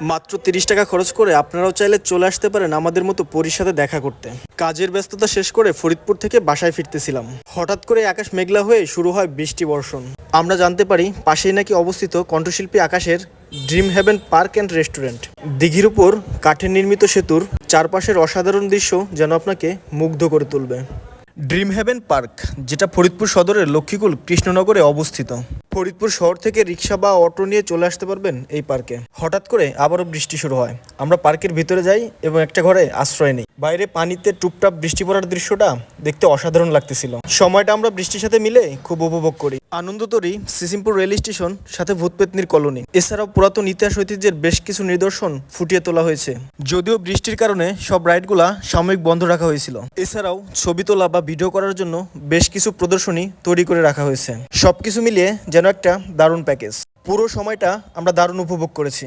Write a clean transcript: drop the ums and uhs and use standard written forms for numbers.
মাত্র 30 টাকা খরচ করে আপনারাও চাইলে চলে আসতে পারেন আমাদের মতো পরীর সাথে দেখা করতে। কাজের ব্যস্ততা শেষ করে ফরিদপুর থেকে বাসায় ফিরতেছিলাম, হঠাৎ করে আকাশ মেঘলা হয়ে শুরু হয় বৃষ্টি বর্ষণ। আমরা জানতে পারি পাশেই নাকি অবস্থিত কণ্ঠশিল্পী আকাশের dream heaven park and restaurant. দিঘির উপর কাঠের নির্মিত সেতুর চারপাশের অসাধারণ দৃশ্য যেন আপনাকে মুগ্ধ করে তুলবে। ড্রিম হেভেন পার্ক, যেটা ফরিদপুর সদরের লক্ষ্মীকুল কৃষ্ণনগরে অবস্থিত। ফরিদপুর শহর থেকে রিক্সা বা অটো নিয়ে চলে আসতে পারবেন এই পার্কে। হঠাৎ করে আবারও বৃষ্টি শুরু হয়, আমরা পার্কের ভিতরে যাই এবং একটা ঘরে আশ্রয় নিই। বাইরে পানিতে টুপটাপ বৃষ্টি পড়ার দৃশ্যটা দেখতে অসাধারণ লাগতেছিল। সময়টা আমরা বৃষ্টির সাথে মিলে খুব উপভোগ করি। আনন্দতরী, সিসিমপুর রেল স্টেশন, সাথে ভূতপেতনির কলোনি, এছাড়াও পুরাতন ইতিহাস ঐতিহ্যের বেশ কিছু নিদর্শন ফুটিয়ে তোলা হয়েছে। যদিও বৃষ্টির কারণে সব রাইডগুলা সাময়িক বন্ধ রাখা হয়েছিল। এছাড়াও ছবি তোলা বা ভিডিও করার জন্য বেশ কিছু প্রদর্শনী তৈরি করে রাখা হয়েছে। সবকিছু মিলিয়ে যেন একটা দারুণ প্যাকেজ। পুরো সময়টা আমরা দারুণ উপভোগ করেছি।